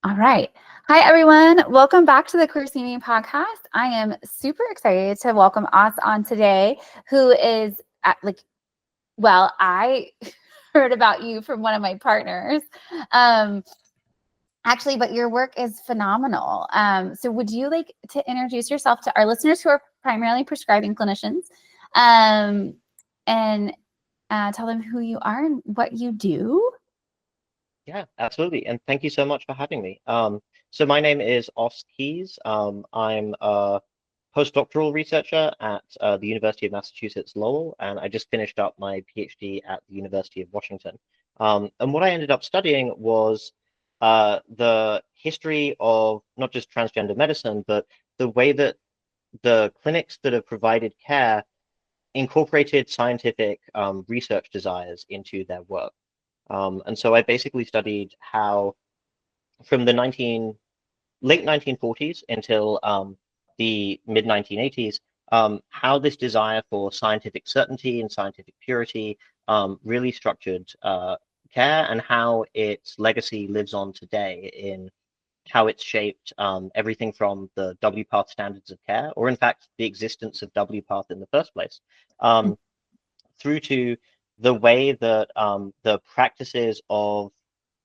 All right. Hi, everyone. Welcome back to the QueerCME Podcast. I am super excited to welcome us on today, who is I heard about you from one of my partners. Actually, but your work is phenomenal. So would you like to introduce yourself to our listeners who are primarily prescribing clinicians, and tell them who you are and what you do? Yeah, absolutely. And thank you so much for having me. So my name is Os Keys. I'm a postdoctoral researcher at the University of Massachusetts Lowell, and I just finished up my PhD at the University of Washington. And what I ended up studying was the history of not just transgender medicine, but the way that the clinics that have provided care incorporated scientific research desires into their work. And so I basically studied how from the late 1940s until the mid 1980s, how this desire for scientific certainty and scientific purity really structured care, and how its legacy lives on today in how it's shaped everything from the W-path standards of care, or in fact, the existence of W-path in the first place, through to the way that the practices of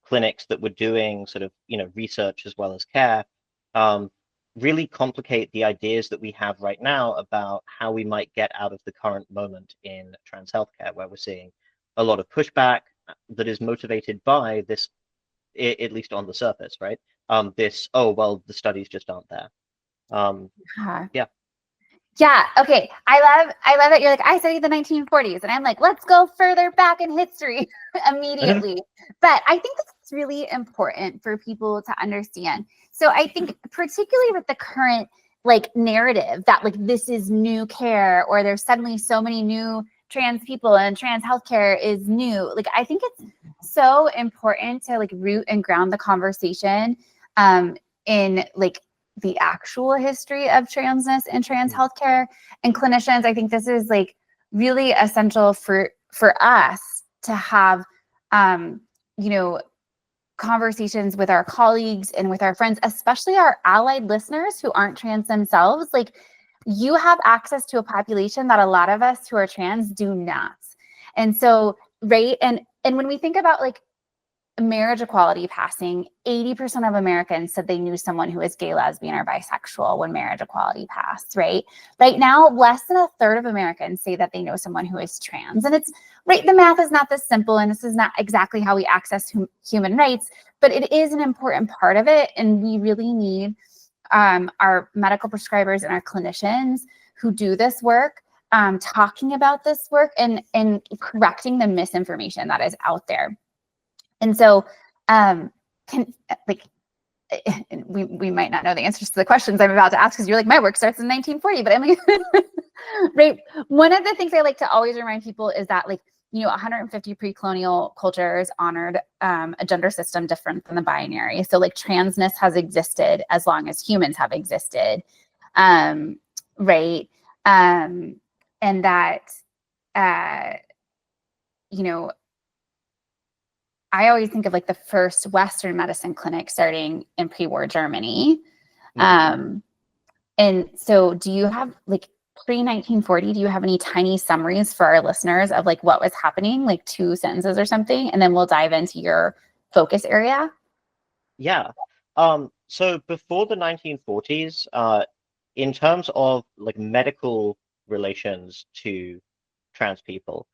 clinics that were doing sort of research as well as care um, really complicate the ideas that we have right now about how we might get out of the current moment in trans healthcare, where we're seeing a lot of pushback that is motivated by this, at least on the surface, right? This, oh well, the studies just aren't there. Huh. Yeah. Yeah. Okay. I love that you're like, I studied the 1940s, and I'm like, let's go further back in history immediately. But I think it's really important for people to understand. So I think particularly with the current narrative that this is new care, or there's suddenly so many new trans people and trans healthcare is new. I think it's so important to root and ground the conversation in the actual history of transness and trans healthcare and clinicians. I think this is really essential for us to have, conversations with our colleagues and with our friends, especially our allied listeners who aren't trans themselves. You have access to a population that a lot of us who are trans do not. And so, right. And when we think about marriage equality passing, 80% of Americans said they knew someone who was gay, lesbian, or bisexual when marriage equality passed, right? Right now, less than a third of Americans say that they know someone who is trans. And it's right, the math is not this simple, and this is not exactly how we access human rights, but it is an important part of it. And we really need our medical prescribers and our clinicians who do this work talking about this work and correcting the misinformation that is out there. And so, we might not know the answers to the questions I'm about to ask, because you're like, my work starts in 1940, but I'm like, right. One of the things I like to always remind people is that 150 pre-colonial cultures honored a gender system different than the binary. So transness has existed as long as humans have existed, right? And that, I always think of the first Western medicine clinic starting in pre-war Germany. And so do you have pre-1940, do you have any tiny summaries for our listeners of what was happening, 2 sentences or something? And then we'll dive into your focus area. Yeah. So before the 1940s, in terms of medical relations to trans people,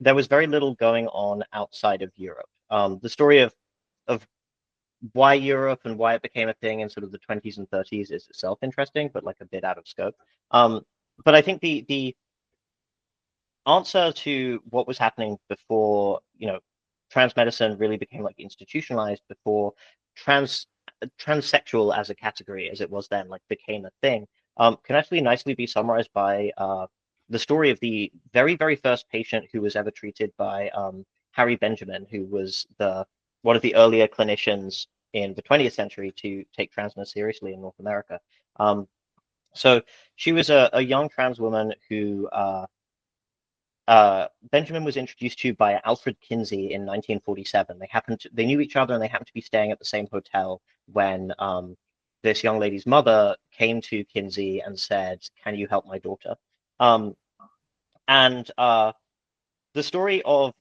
there was very little going on outside of Europe. The story of why Europe and why it became a thing in sort of the 20s and 30s is itself interesting, but a bit out of scope. But I think the answer to what was happening before, trans medicine really became institutionalized, before transsexual as a category, as it was then, became a thing, can actually nicely be summarized by the story of the very, very first patient who was ever treated by Harry Benjamin, who was one of the earlier clinicians in the 20th century to take transness seriously in North America. So she was a young trans woman who Benjamin was introduced to by Alfred Kinsey in 1947. They knew each other, and they happened to be staying at the same hotel when this young lady's mother came to Kinsey and said, "Can you help my daughter?" And the story of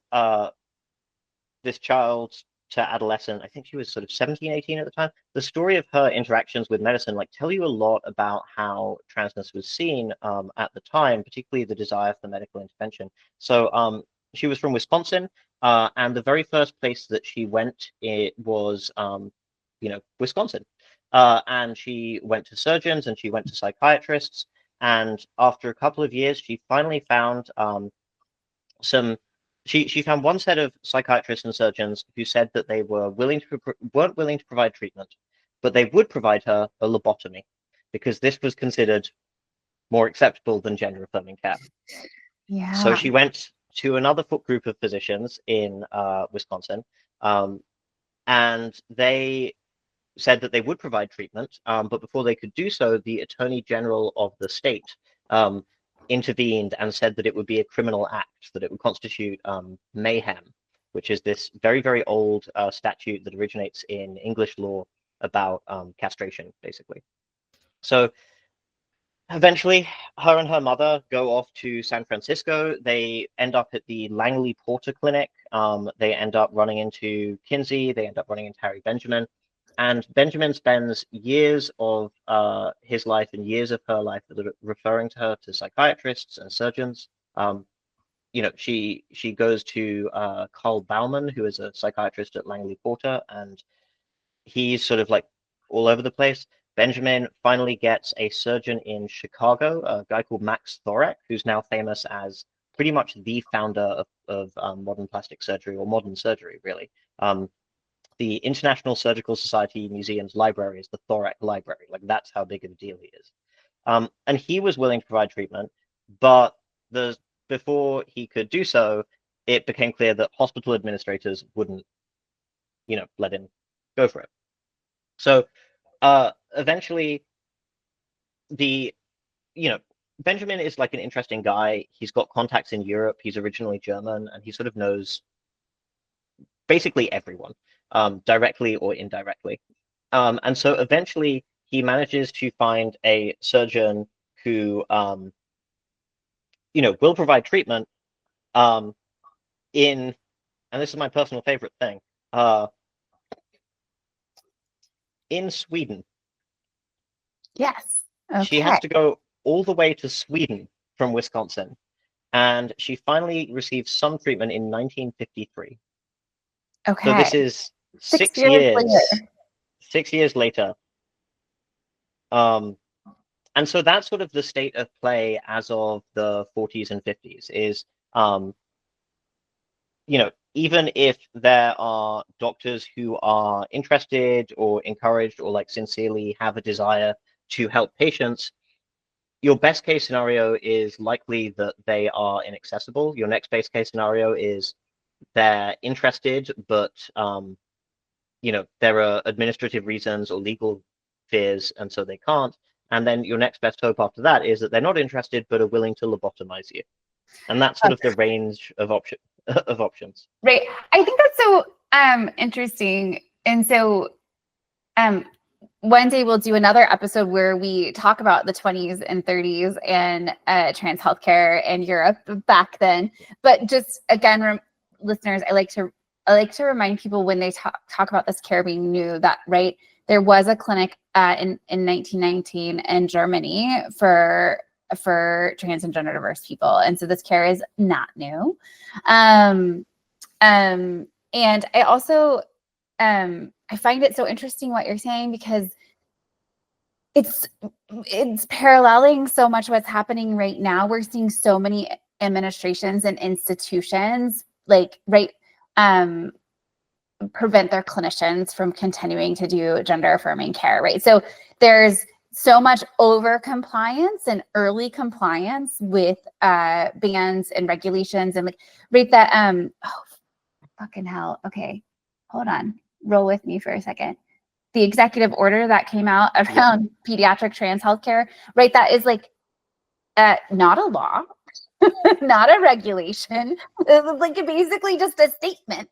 this child to adolescent, I think she was sort of 17, 18 at the time. The story of her interactions with medicine tell you a lot about how transness was seen at the time, particularly the desire for medical intervention. So she was from Wisconsin, and the very first place that she went, it was Wisconsin. And she went to surgeons and she went to psychiatrists. And after a couple of years, she finally found she found one set of psychiatrists and surgeons who said that they weren't willing to provide treatment, but they would provide her a lobotomy because this was considered more acceptable than gender affirming care. Yeah. So she went to another group of physicians in Wisconsin, and they said that they would provide treatment, but before they could do so, the Attorney General of the state intervened and said that it would be a criminal act, that it would constitute mayhem, which is this very, very old statute that originates in English law about castration, basically. So eventually, her and her mother go off to San Francisco. They end up at the Langley Porter Clinic. They end up running into Kinsey. They end up running into Harry Benjamin. And Benjamin spends years of his life and years of her life referring to her to psychiatrists and surgeons. She goes to Carl Bauman, who is a psychiatrist at Langley Porter, and he's sort of like all over the place. Benjamin finally gets a surgeon in Chicago, a guy called Max Thorek, who's now famous as pretty much the founder of modern plastic surgery, or modern surgery, really. The International Surgical Society Museum's library is the Thorek Library. Like, that's how big of a deal he is. And he was willing to provide treatment, but before he could do so, it became clear that hospital administrators wouldn't, let him go for it. So eventually, Benjamin is like an interesting guy. He's got contacts in Europe. He's originally German, and he sort of knows basically everyone, directly or indirectly. And so eventually he manages to find a surgeon who, will provide treatment and this is my personal favorite thing, in Sweden. Yes. Okay. She has to go all the way to Sweden from Wisconsin, and she finally received some treatment in 1953. Okay. So this is 6 years later. And so that's sort of the state of play as of the 40s and 50s is, even if there are doctors who are interested or encouraged or like sincerely have a desire to help patients, your best case scenario is likely that they are inaccessible. Your next best case scenario is they're interested, but there are administrative reasons or legal fears, and so they can't. And then your next best hope after that is that they're not interested, but are willing to lobotomize you. And that's sort of the range of options. Right. I think that's so interesting. And so one day we'll do another episode where we talk about the 20s and 30s and trans healthcare in Europe back then. But just again, listeners, I like to remind people when they talk about this care being new that, right, there was a clinic in 1919 in Germany for trans and gender diverse people. And so this care is not new. And I also, I find it so interesting what you're saying, because it's paralleling so much what's happening right now. We're seeing so many administrations and institutions prevent their clinicians from continuing to do gender affirming care, right? So there's so much over compliance and early compliance with bans and regulations and that oh fucking hell. Okay, hold on, roll with me for a second. The executive order that came out around pediatric trans healthcare, right? That is not a law, not a regulation. It was like basically just a statement.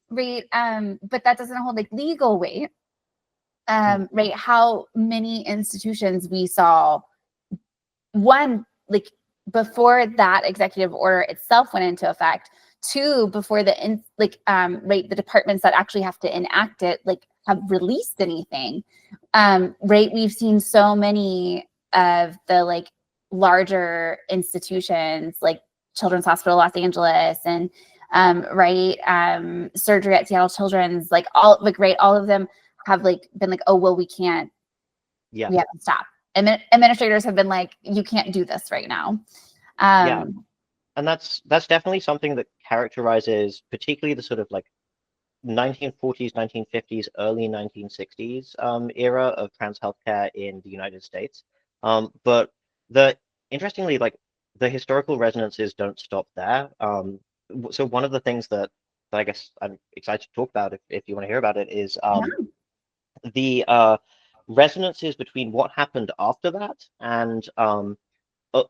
Right. But that doesn't hold like legal weight. Right. How many institutions we saw, one, like before that executive order itself went into effect, two, before the right, the departments that actually have to enact it like have released anything. Right. We've seen so many of the like larger institutions like Children's Hospital Los Angeles and right, surgery at Seattle Children's, like all like right, all of them have like been like, oh well, we have to stop. Administrators have been like, you can't do this right now. Yeah, and that's definitely something that characterizes particularly the sort of like 1940s, 1950s, early 1960s era of trans healthcare in the United States. But interestingly, like the historical resonances don't stop there. So one of the things that I guess I'm excited to talk about, if you want to hear about it, is the resonances between what happened after that and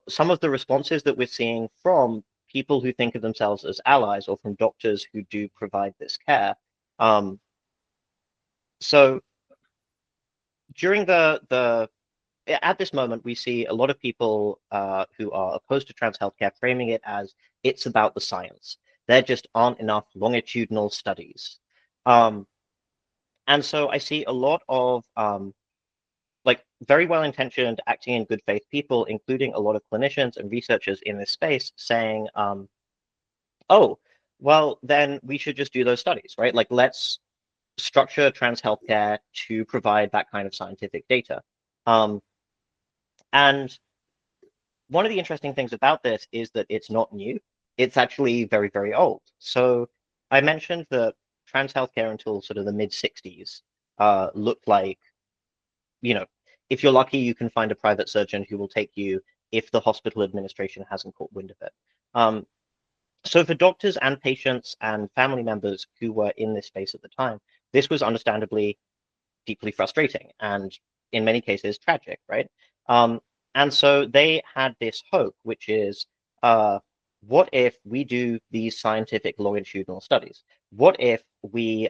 some of the responses that we're seeing from people who think of themselves as allies or from doctors who do provide this care. So during at this moment, we see a lot of people who are opposed to trans healthcare framing it as it's about the science. There just aren't enough longitudinal studies. And so I see a lot of like very well-intentioned, acting in good faith people, including a lot of clinicians and researchers in this space, saying, oh, well, then we should just do those studies, right? Like, let's structure trans healthcare to provide that kind of scientific data. And one of the interesting things about this is that it's not new. It's actually very, very old. So I mentioned that trans healthcare until sort of the mid-60s looked like, you know, if you're lucky, you can find a private surgeon who will take you if the hospital administration hasn't caught wind of it. So for doctors and patients and family members who were in this space at the time, this was understandably deeply frustrating and in many cases tragic, right? And so they had this hope, which is, what if we do these scientific longitudinal studies? What if we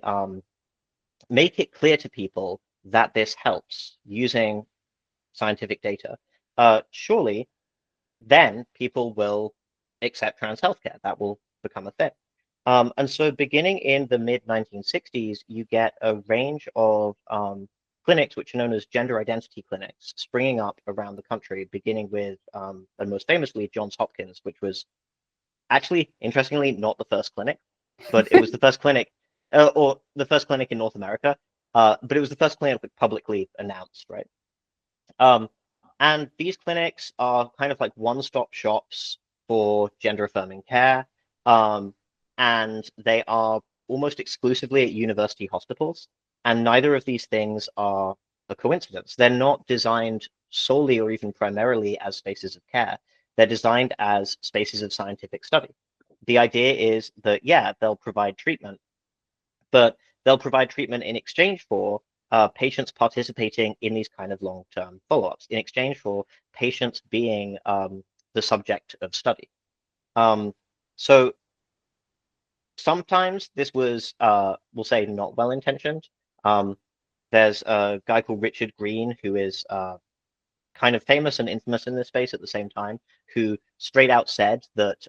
make it clear to people that this helps using scientific data? Surely then people will accept trans healthcare. That will become a thing. And so beginning in the mid 1960s, you get a range of clinics, which are known as gender identity clinics, springing up around the country, beginning with, and most famously, Johns Hopkins, which was actually, interestingly, not the first clinic, but it was the first clinic, or the first clinic in North America, but it was the first clinic publicly announced, right? And these clinics are kind of like one-stop shops for gender-affirming care, and they are almost exclusively at university hospitals, and neither of these things are a coincidence. They're not designed solely or even primarily as spaces of care. They're designed as spaces of scientific study. The idea is that, yeah, they'll provide treatment, but they'll provide treatment in exchange for patients participating in these kind of long-term follow-ups, in exchange for patients being the subject of study. So sometimes this was, we'll say, not well-intentioned. There's a guy called Richard Green, who is kind of famous and infamous in this space at the same time, who straight out said that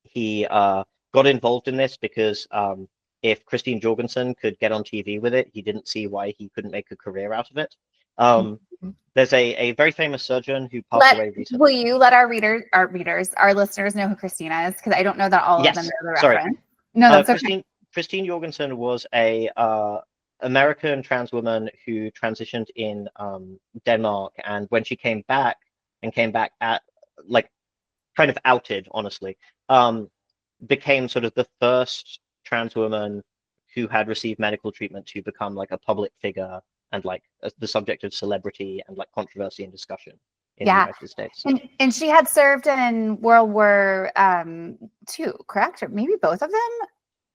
he got involved in this because if Christine Jorgensen could get on TV with it, he didn't see why he couldn't make a career out of it. There's a very famous surgeon who passed away recently. Will you let our listeners know who Christina is? Because I don't know that all of them know the reference. No, that's okay. Christine Jorgensen was a American trans woman who transitioned in Denmark, and when she came back at like kind of outed, honestly, became sort of the first trans woman who had received medical treatment to become like a public figure and like the subject of celebrity and like controversy and discussion in the United States. And she had served in World War II, correct? Or maybe both of them?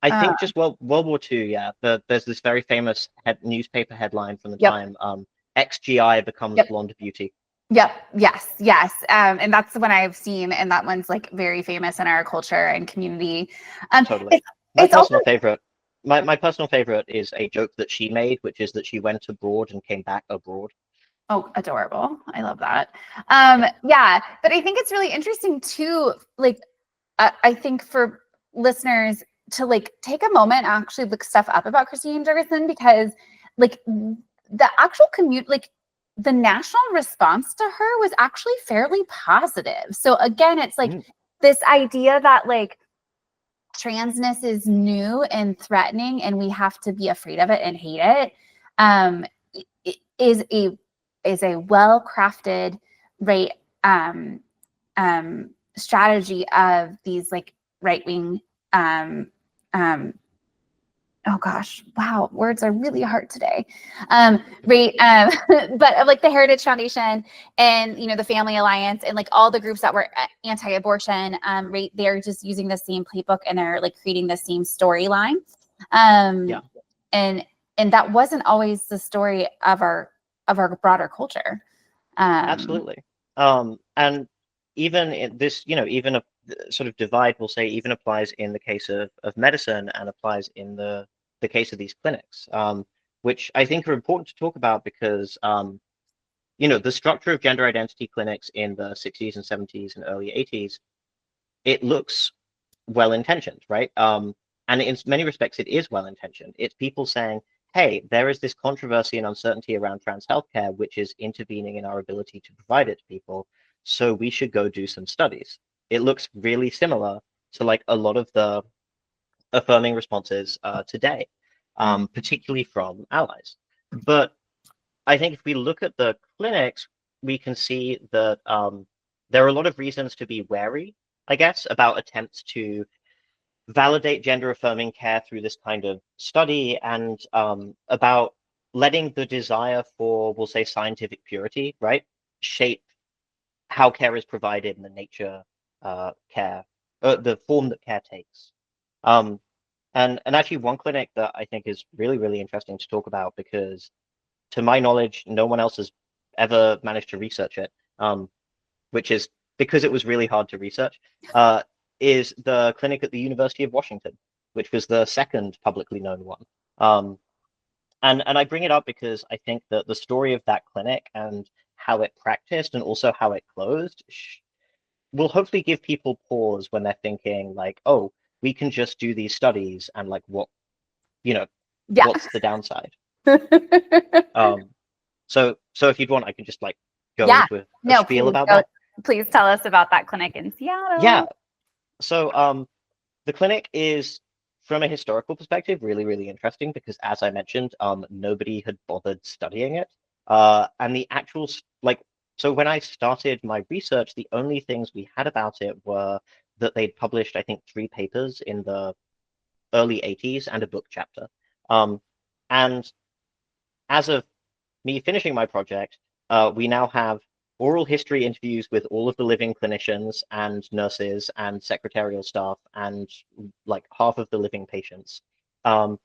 I think just World War II, yeah. There's this very famous newspaper headline from the time, XGI becomes blonde beauty. Yep. Yes. And that's the one I've seen, and that one's like very famous in our culture and community. Totally. It's My also personal favorite, my personal favorite is a joke that she made, which is that she went abroad and came back abroad. adorable. I love that. Yeah. Yeah, but I think it's really interesting too. Like, I think for listeners to like take a moment and actually look stuff up about Christine Jurgensen, because like the actual commute, like the national response to her was actually fairly positive. So again, it's like this idea that like transness is new and threatening and we have to be afraid of it and hate it, is a well crafted, right, strategy of these like right wing, um, oh gosh, wow, words are really hard today. Right, but of like the Heritage Foundation and the Family Alliance and like all the groups that were anti-abortion, right, they're just using the same playbook and they're like creating the same storyline, Yeah. and that wasn't always the story of our broader culture. Absolutely. And even in this, even a sort of divide, we'll say, even applies in the case of medicine and applies in the case of these clinics, which I think are important to talk about because, the structure of gender identity clinics in the 60s and 70s and early 80s, it looks well intentioned, right? And in many respects, it is well intentioned. It's people saying, hey, there is this controversy and uncertainty around trans healthcare, which is intervening in our ability to provide it to people. So we should go do some studies. It looks really similar to like a lot of the affirming responses today, particularly from allies. But I think if we look at the clinics, we can see that there are a lot of reasons to be wary, I guess, about attempts to validate gender affirming care through this kind of study, and about letting the desire for, we'll say, scientific purity, right, shape how care is provided and the nature care, the form that care takes. Um, and actually, one clinic that I think is really, really interesting to talk about, because to my knowledge, no one else has ever managed to research it, which is because it was really hard to research, is the clinic at the University of Washington, which was the second publicly known one. And I bring it up because I think that the story of that clinic and how it practiced and also how it closed will hopefully give people pause when they're thinking like, oh, we can just do these studies and like Yeah. what's the downside? So if you'd want, I can just like go Yeah. into a No, spiel about that. please tell us about that clinic in Seattle. Yeah. So the clinic is, from a historical perspective, really, really interesting because, as I mentioned, nobody had bothered studying it. And the actual, like, so when I started my research, the only things we had about it were that they'd published, I think, 3 papers in the early 80s and a book chapter. And as of me finishing my project, we now have oral history interviews with all of the living clinicians and nurses and secretarial staff and like half of the living patients. Um,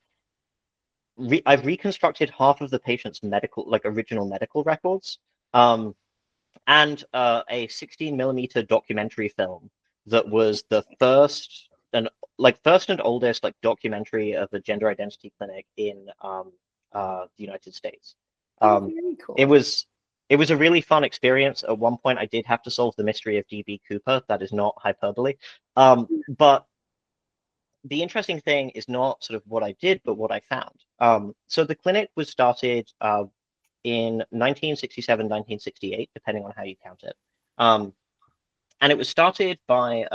I've reconstructed half of the patient's medical, like original medical records, and a 16mm documentary film that was the first and oldest like documentary of a gender identity clinic in the United States. Very cool. It was a really fun experience. At one point, I did have to solve the mystery of DB Cooper. That is not hyperbole. But the interesting thing is not sort of what I did, but what I found. So the clinic was started in 1967, 1968, depending on how you count it. And it was started by,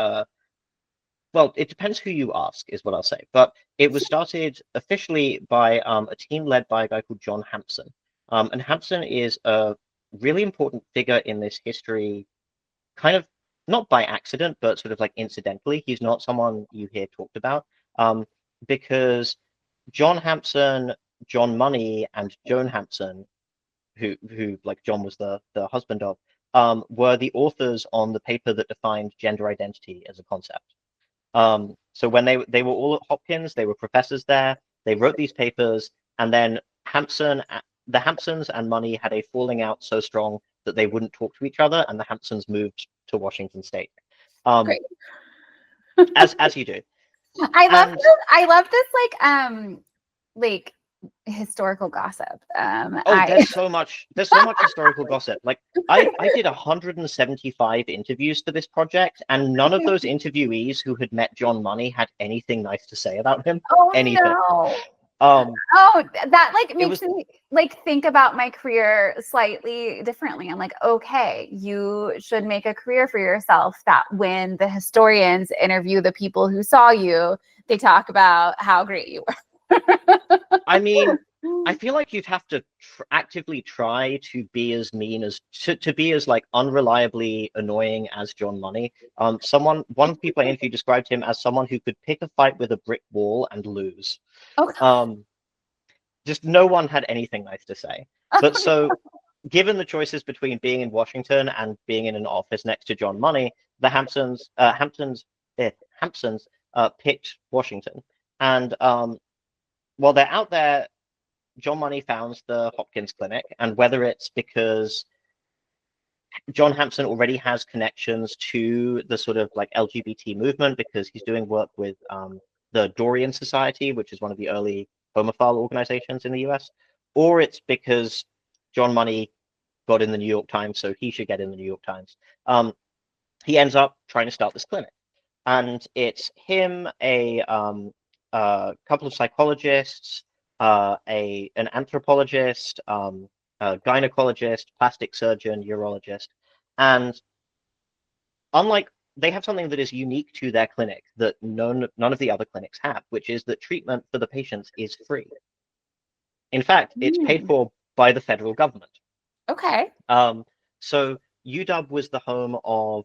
well, it depends who you ask, is what I'll say. But it was started officially by a team led by a guy called John Hampson. And Hampson is a really important figure in this history, kind of not by accident, but sort of like incidentally. He's not someone you hear talked about, because John Hampson, John Money, and Joan Hampson, who like John was the husband of, were the authors on the paper that defined gender identity as a concept. So when they were all at Hopkins, they were professors there. They wrote these papers, and then the Hampsons and Money had a falling out so strong that they wouldn't talk to each other, and the Hampsons moved to Washington State. Great. As you do. I love this like historical gossip. There's so much historical gossip. Like I did 175 interviews for this project, and none of those interviewees who had met John Money had anything nice to say about him. Anything. No. That like makes me like think about my career slightly differently. I'm like, okay, you should make a career for yourself that when the historians interview the people who saw you, they talk about how great you were. I mean, I feel like you'd have to actively try to be as mean as to be as like unreliably annoying as John Money. One of the people I interviewed described him as someone who could pick a fight with a brick wall and lose. Just no one had anything nice to say. But given the choices between being in Washington and being in an office next to John Money, the Hampsons picked Washington. And while they're out there, John Money founds the Hopkins Clinic, and whether it's because John Hampson already has connections to the sort of like LGBT movement because he's doing work with the Dorian Society, which is one of the early homophile organizations in the US, or it's because John Money got in the New York Times, so he should get in the New York Times. He ends up trying to start this clinic, and it's him, a couple of psychologists, an anthropologist, a gynecologist, plastic surgeon, urologist, and unlike they have something that is unique to their clinic that none of the other clinics have, which is that treatment for the patients is free. In fact, it's paid for by the federal government. Okay. So UW was the home of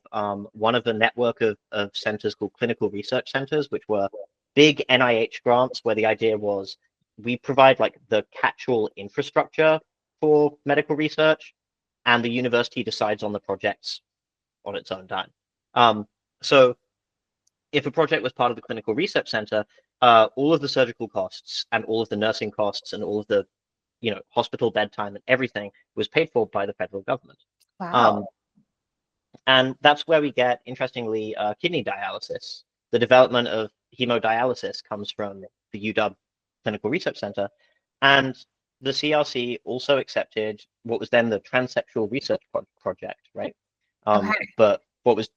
one of the network of centers called clinical research centers, which were big NIH grants where the idea was we provide like the catch-all infrastructure for medical research, and the university decides on the projects on its own time. So if a project was part of the clinical research center, all of the surgical costs and all of the nursing costs and all of the hospital bed time and everything was paid for by the federal government. Wow. And that's where we get, interestingly, kidney dialysis. The development of hemodialysis comes from the UW Clinical Research Center. And the CRC also accepted what was then the Transsexual Research Project, right? But what was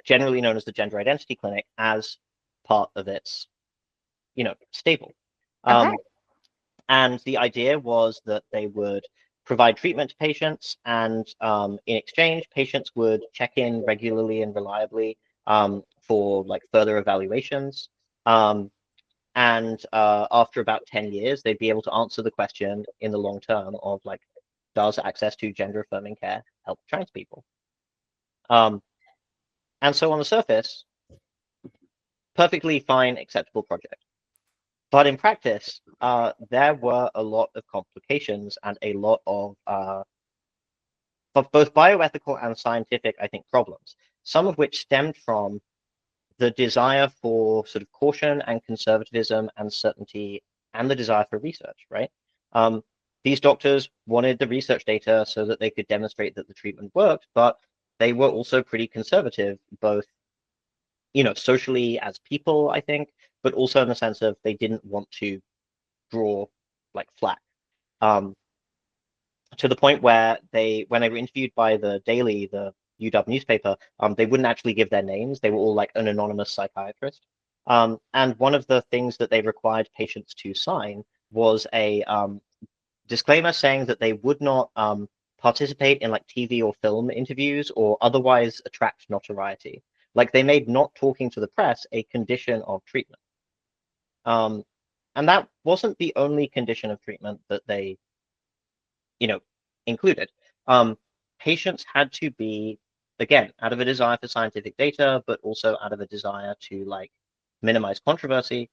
generally known as the Gender Identity Clinic as part of its, stable. And the idea was that they would provide treatment to patients, and in exchange, patients would check in regularly and reliably for like further evaluations. And after about 10 years, they'd be able to answer the question in the long term of like, does access to gender affirming care help trans people? And so on the surface, perfectly fine, acceptable project. But in practice, there were a lot of complications and a lot of both bioethical and scientific, I think, problems, some of which stemmed from the desire for sort of caution and conservatism and certainty and the desire for research, right? These doctors wanted the research data so that they could demonstrate that the treatment worked, but they were also pretty conservative, both, socially as people, I think, but also in the sense of they didn't want to draw like flack. To the point where when they were interviewed by the Daily, the UW newspaper, they wouldn't actually give their names. They were all like an anonymous psychiatrist. And one of the things that they required patients to sign was a disclaimer saying that they would not participate in like TV or film interviews or otherwise attract notoriety. Like they made not talking to the press a condition of treatment. And that wasn't the only condition of treatment that they, included. Patients had to be, again, out of a desire for scientific data, but also out of a desire to like minimize controversy.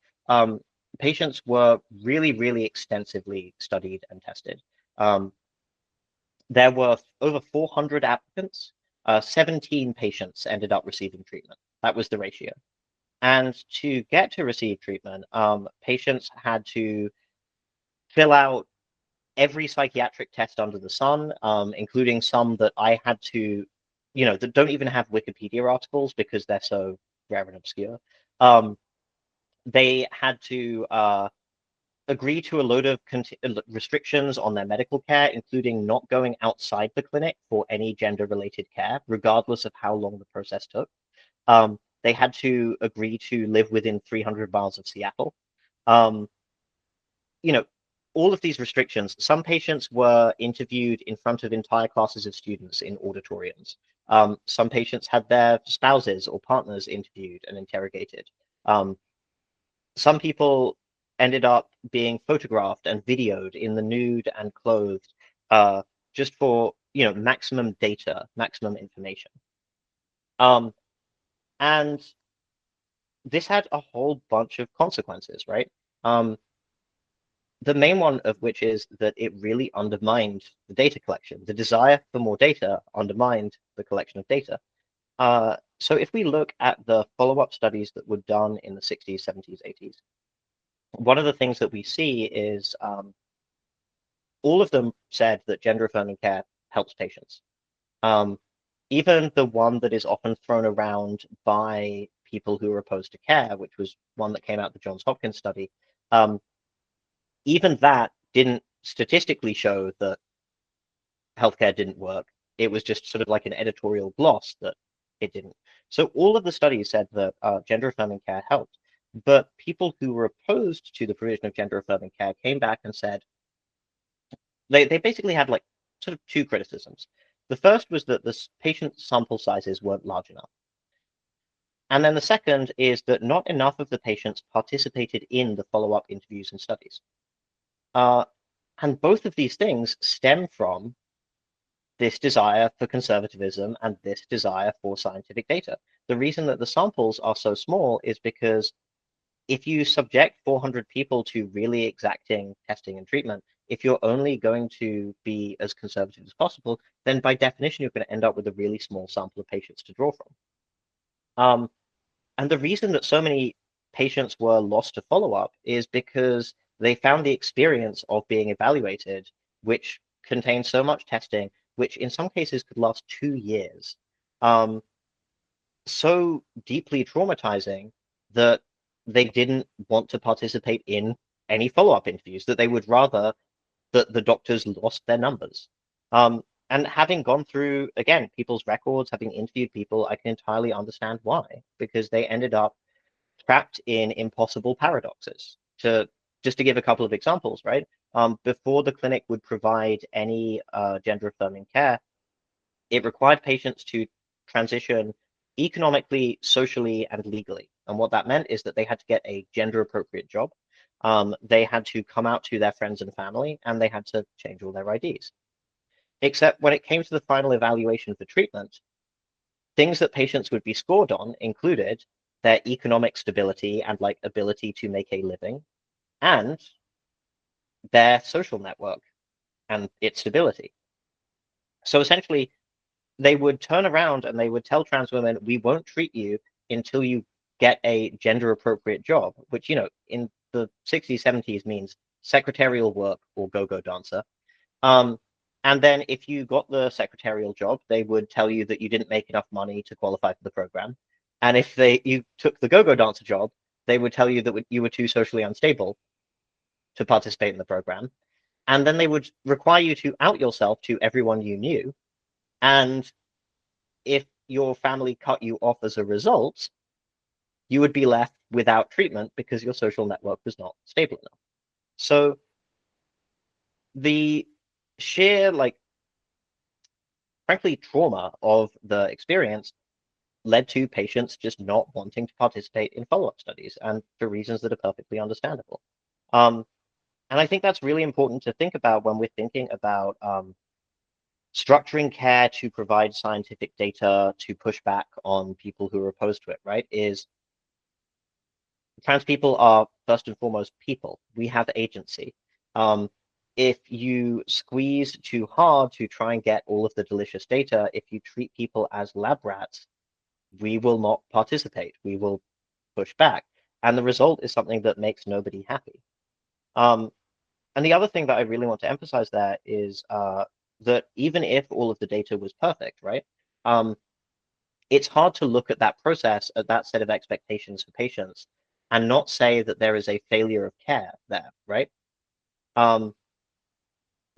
Patients were really, really extensively studied and tested. There were over 400 applicants. 17 patients ended up receiving treatment. That was the ratio. And to get to receive treatment, patients had to fill out every psychiatric test under the sun, including some that I had to, that don't even have Wikipedia articles because they're so rare and obscure. They had to agree to a load of restrictions on their medical care, including not going outside the clinic for any gender-related care, regardless of how long the process took. They had to agree to live within 300 miles of Seattle. All of these restrictions. Some patients were interviewed in front of entire classes of students in auditoriums. Some patients had their spouses or partners interviewed and interrogated. Some people ended up being photographed and videoed in the nude and clothed, just for maximum data, maximum information. And this had a whole bunch of consequences, right? The main one of which is that it really undermined the data collection. The desire for more data undermined the collection of data. So if we look at the follow-up studies that were done in the 60s, 70s, 80s, one of the things that we see is all of them said that gender-affirming care helps patients. Even the one that is often thrown around by people who are opposed to care, which was one that came out of the Johns Hopkins study, even that didn't statistically show that healthcare didn't work. It was just sort of like an editorial gloss that it didn't. So all of the studies said that gender-affirming care helped, but people who were opposed to the provision of gender-affirming care came back and said, they basically had like sort of two criticisms. The first was that the patient sample sizes weren't large enough. And then the second is that not enough of the patients participated in the follow-up interviews and studies. And both of these things stem from this desire for conservatism and this desire for scientific data. The reason that the samples are so small is because if you subject 400 people to really exacting testing and treatment, if you're only going to be as conservative as possible, then by definition, you're going to end up with a really small sample of patients to draw from. And the reason that so many patients were lost to follow-up is because they found the experience of being evaluated, which contained so much testing, which in some cases could last 2 years, so deeply traumatizing that they didn't want to participate in any follow-up interviews, that they would rather that the doctors lost their numbers. And having gone through, again, people's records, having interviewed people, I can entirely understand why, because they ended up trapped in impossible paradoxes. Just to give a couple of examples, right? Before the clinic would provide any gender-affirming care, it required patients to transition economically, socially, and legally. And what that meant is that they had to get a gender-appropriate job. They had to come out to their friends and family, and they had to change all their IDs. Except when it came to the final evaluation for treatment, things that patients would be scored on included their economic stability and like ability to make a living, and their social network and its stability. So essentially, they would turn around and they would tell trans women, we won't treat you until you get a gender appropriate job, which, in the 60s, 70s means secretarial work or go-go dancer. And then if you got the secretarial job, they would tell you that you didn't make enough money to qualify for the program. And if you took the go-go dancer job, they would tell you that you were too socially unstable to participate in the program. And then they would require you to out yourself to everyone you knew. And if your family cut you off as a result, you would be left without treatment because your social network was not stable enough. So the sheer, frankly, trauma of the experience led to patients just not wanting to participate in follow-up studies, and for reasons that are perfectly understandable. And I think that's really important to think about when we're thinking about structuring care to provide scientific data to push back on people who are opposed to it, right? Is trans people are first and foremost people. We have agency. If you squeeze too hard to try and get all of the delicious data, if you treat people as lab rats, we will not participate. We will push back. And the result is something that makes nobody happy. And the other thing that I really want to emphasize there is that even if all of the data was perfect, right, it's hard to look at that process, at that set of expectations for patients, and not say that there is a failure of care there, right?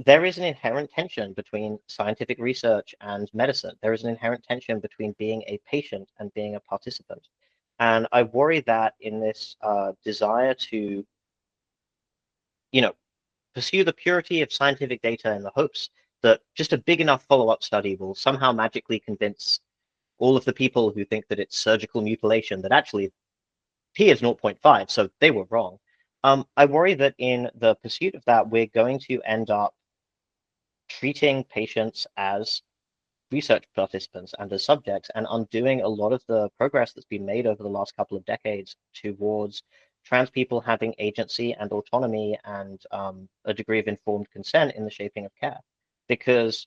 There is an inherent tension between scientific research and medicine. There is an inherent tension between being a patient and being a participant. And I worry that in this desire to, pursue the purity of scientific data in the hopes that just a big enough follow-up study will somehow magically convince all of the people who think that it's surgical mutilation that actually P is 0.5, so they were wrong. I worry that in the pursuit of that, we're going to end up treating patients as research participants and as subjects, and undoing a lot of the progress that's been made over the last couple of decades towards trans people having agency and autonomy and a degree of informed consent in the shaping of care. Because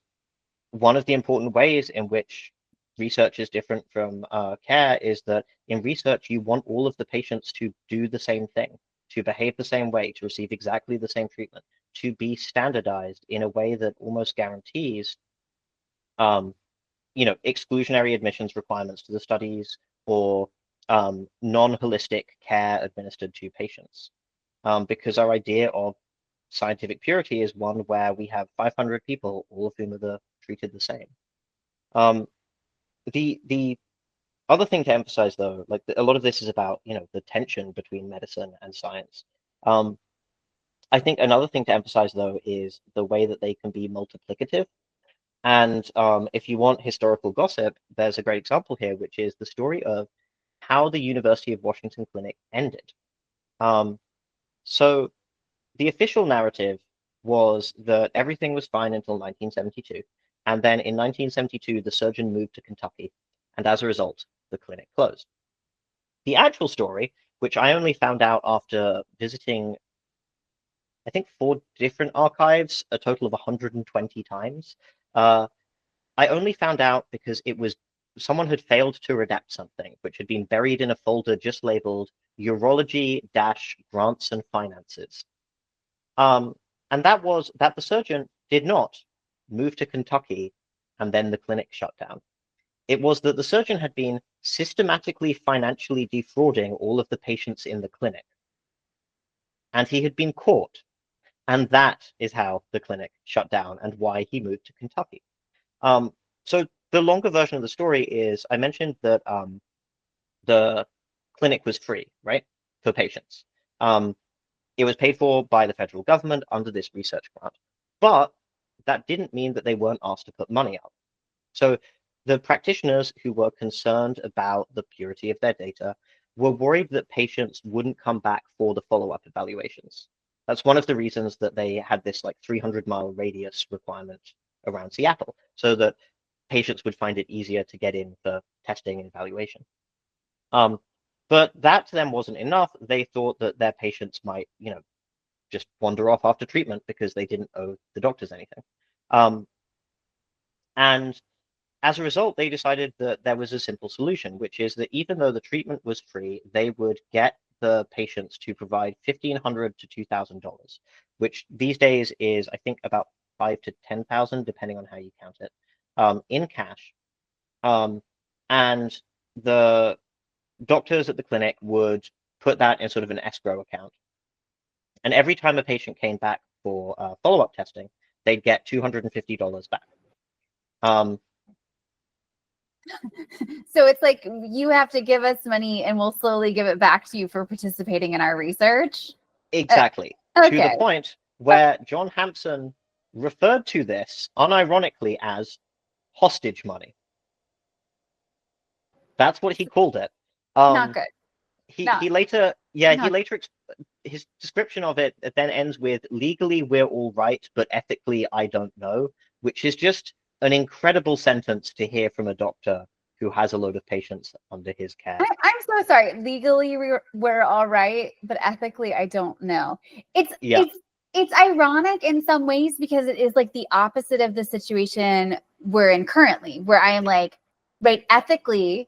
one of the important ways in which research is different from care is that in research, you want all of the patients to do the same thing, to behave the same way, to receive exactly the same treatment, to be standardized in a way that almost guarantees exclusionary admissions requirements to the studies or non-holistic care administered to patients. Because our idea of scientific purity is one where we have 500 people, all of whom are treated the same. The other thing to emphasize, though, like a lot of this is about, the tension between medicine and science. I think another thing to emphasize, though, is the way that they can be multiplicative. And if you want historical gossip, there's a great example here, which is the story of how the University of Washington Clinic ended. So the official narrative was that everything was fine until 1972. And then in 1972, the surgeon moved to Kentucky. And as a result, the clinic closed. The actual story, which I only found out after visiting, I think, 4 different archives, a total of 120 times, I only found out because someone had failed to redact something, which had been buried in a folder just labeled urology-grants and finances. And that was that the surgeon did not move to Kentucky and then the clinic shut down. It was that the surgeon had been systematically financially defrauding all of the patients in the clinic. And he had been caught. And that is how the clinic shut down and why he moved to Kentucky. So the longer version of the story is I mentioned that the clinic was free, right, for patients. It was paid for by the federal government under this research grant, but that didn't mean that they weren't asked to put money up. So the practitioners who were concerned about the purity of their data were worried that patients wouldn't come back for the follow-up evaluations. That's one of the reasons that they had this like 300-mile radius requirement around Seattle, so that patients would find it easier to get in for testing and evaluation. But that to them wasn't enough. They thought that their patients might, just wander off after treatment because they didn't owe the doctors anything. And as a result, they decided that there was a simple solution, which is that even though the treatment was free, they would get the patients to provide $1,500 to $2,000, which these days is, I think, about $5,000 to $10,000, depending on how you count it, in cash. And the doctors at the clinic would put that in sort of an escrow account. And every time a patient came back for follow-up testing, they'd get $250 back. So it's like you have to give us money and we'll slowly give it back to you for participating in our research. Exactly. Okay. To the point where John Hampson referred to this unironically as hostage money. That's what he called it. Not good. He later his description of it then ends with legally we're all right, but ethically I don't know, which is just an incredible sentence to hear from a doctor who has a load of patients under his care. I'm so sorry. Legally we're all right, but ethically I don't know. It's ironic in some ways because it is like the opposite of the situation we're in currently, where I am like, right, ethically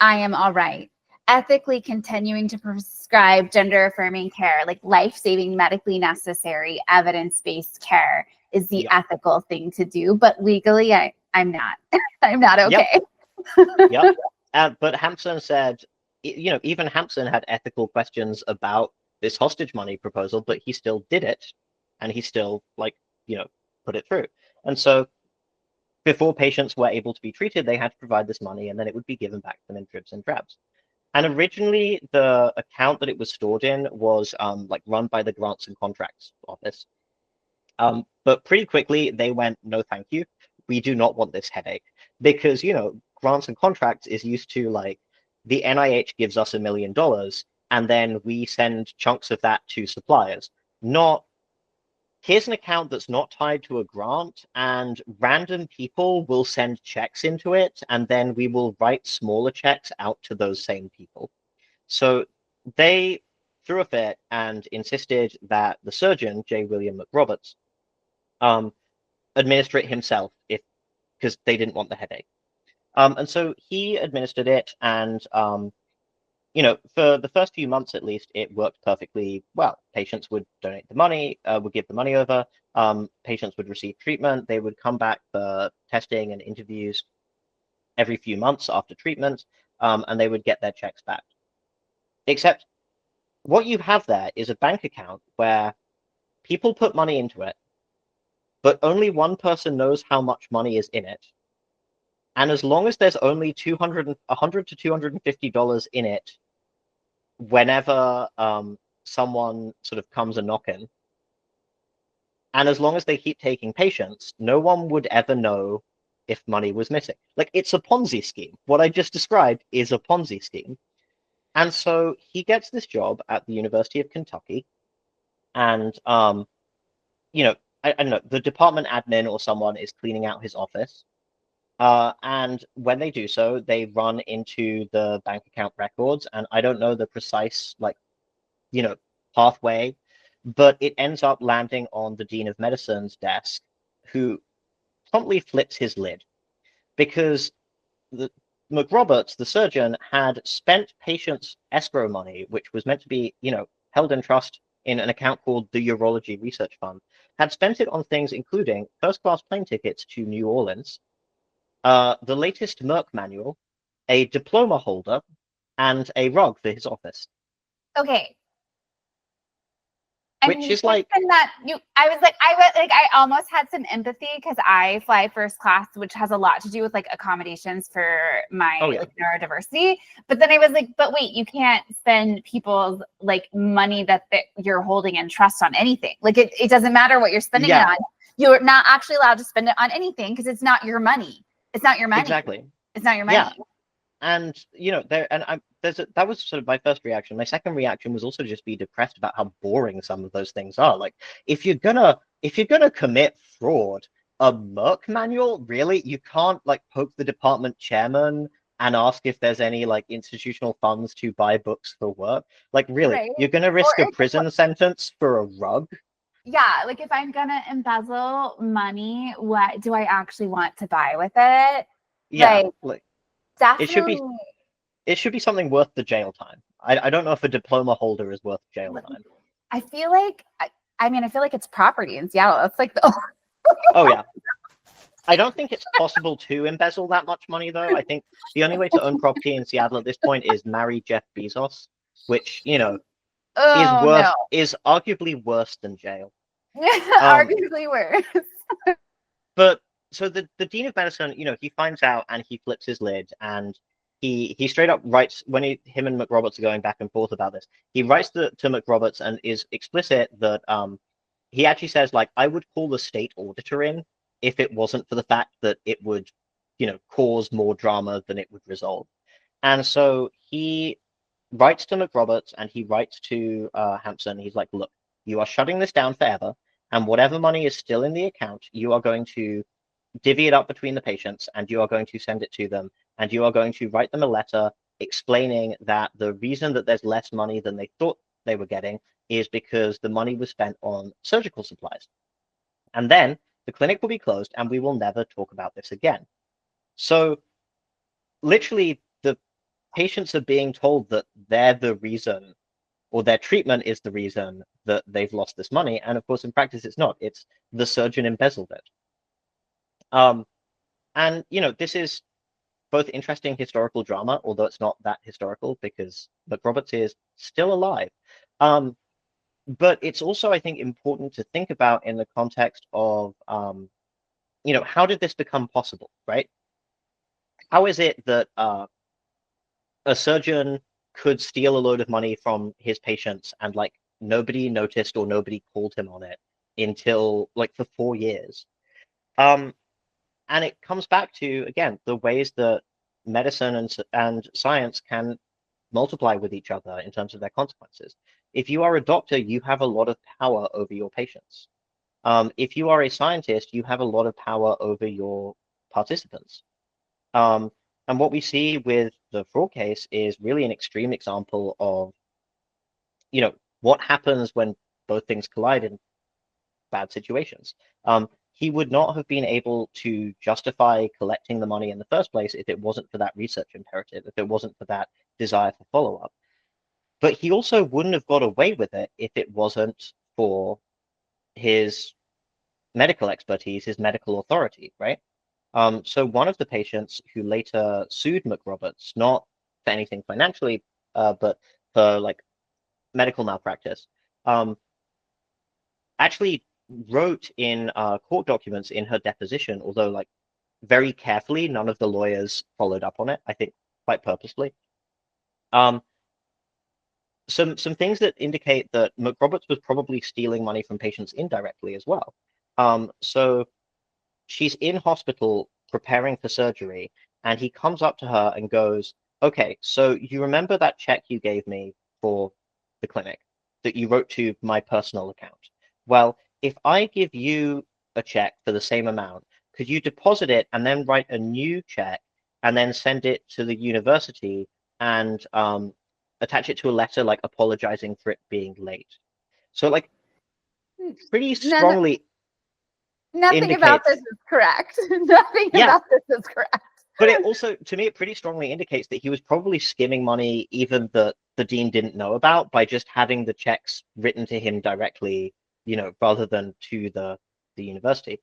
I am all right. ethically continuing to prescribe gender affirming care, like life-saving, medically necessary, evidence-based care is the ethical thing to do. But legally, I'm not. I'm not okay. Yep. But Hampson said, even Hampson had ethical questions about this hostage money proposal, but he still did it, and he still put it through. And so before patients were able to be treated, they had to provide this money, and then it would be given back to them in dribs and drabs. And originally, the account that it was stored in was run by the Grants and Contracts Office. But pretty quickly, they went, no, thank you. We do not want this headache. Because, Grants and Contracts is used to, the NIH gives us $1 million, and then we send chunks of that to suppliers. Not, here's an account that's not tied to a grant, and random people will send checks into it, and then we will write smaller checks out to those same people. So they threw a fit and insisted that the surgeon, J. William McRoberts, administer it himself because they didn't want the headache. And so he administered it, and for the first few months at least, it worked perfectly well. Patients would donate the money, would give the money over. Patients would receive treatment. They would come back for testing and interviews every few months after treatment, and they would get their checks back. Except what you have there is a bank account where people put money into it, but only one person knows how much money is in it. And as long as there's only $100 to $250 in it, whenever someone sort of comes a knocking, and as long as they keep taking patients, no one would ever know if money was missing. Like, it's a Ponzi scheme. What I just described is a Ponzi scheme. And so he gets this job at the University of Kentucky, and I don't know, the department admin or someone is cleaning out his office. And when they do so, they run into the bank account records, and I don't know the precise pathway, but it ends up landing on the Dean of Medicine's desk, who promptly flips his lid because McRoberts, the surgeon, had spent patients' escrow money, which was meant to be, held in trust in an account called the Urology Research Fund, had spent it on things including first-class plane tickets to New Orleans, the latest Merck manual, a diploma holder, and a rug for his office. Okay. Which is like that I almost had some empathy because I fly first class, which has a lot to do with accommodations for my neurodiversity. But then I was like, but wait, you can't spend people's money that you're holding in trust on anything. It doesn't matter what you're spending it on. You're not actually allowed to spend it on anything because it's not your money. It's not your money. Exactly. It's not your money. Yeah. And that was sort of my first reaction. My second reaction was also just be depressed about how boring some of those things are. Like, if you're gonna commit fraud, a Merck manual, really? You can't poke the department chairman and ask if there's any institutional funds to buy books for work. Really, right? You're gonna risk a prison sentence for a rug? Yeah, if I'm gonna embezzle money, what do I actually want to buy with it? Yeah, definitely. It should be something worth the jail time. I don't know if a diploma holder is worth jail time. I feel like it's property in Seattle. It's the oh yeah. I don't think it's possible to embezzle that much money though. I think the only way to own property in Seattle at this point is marry Jeff Bezos, which is arguably worse than jail. Arguably worse. But so the Dean of Medicine, he finds out and he flips his lid, and he straight up writes, when him and McRoberts are going back and forth about this, he writes to McRoberts and is explicit that he actually says, I would call the state auditor in if it wasn't for the fact that it would, cause more drama than it would resolve. And so he writes to McRoberts and he writes to Hampson. He's like, look, you are shutting this down forever, and whatever money is still in the account, you are going to divvy it up between the patients, and you are going to send it to them, and you are going to write them a letter explaining that the reason that there's less money than they thought they were getting is because the money was spent on surgical supplies. And then the clinic will be closed and we will never talk about this again. So literally the patients are being told that they're the reason, or their treatment is the reason that they've lost this money. And of course, in practice, it's not. It's the surgeon embezzled it. And, this is both interesting historical drama, although it's not that historical because McRoberts is still alive. But it's also, I think, important to think about in the context of, how did this become possible, right? How is it that a surgeon could steal a load of money from his patients and like nobody noticed or nobody called him on it until like for 4 years? And it comes back to, again, the ways that medicine and science can multiply with each other in terms of their consequences. If you are a doctor, you have a lot of power over your patients. If you are a scientist, you have a lot of power over your participants. And what we see with the fraud case is really an extreme example of, what happens when both things collide in bad situations. He would not have been able to justify collecting the money in the first place if it wasn't for that research imperative, if it wasn't for that desire for follow-up. But he also wouldn't have got away with it if it wasn't for his medical expertise, his medical authority, right? So one of the patients who later sued McRoberts, not for anything financially, but for like medical malpractice, actually wrote in court documents in her deposition, although like very carefully, none of the lawyers followed up on it, I think quite purposely. Some things that indicate that McRoberts was probably stealing money from patients indirectly as well. So she's in hospital preparing for surgery, and he comes up to her and goes, okay, so you remember that check you gave me for the clinic that you wrote to my personal account? Well, if I give you a check for the same amount, could you deposit it and then write a new check and then send it to the university and attach it to a letter like apologizing for it being late? So like pretty strongly Nothing about this is correct. Nothing about this is correct. But it also, to me, it pretty strongly indicates that he was probably skimming money even that the dean didn't know about by just having the checks written to him directly, rather than to the university.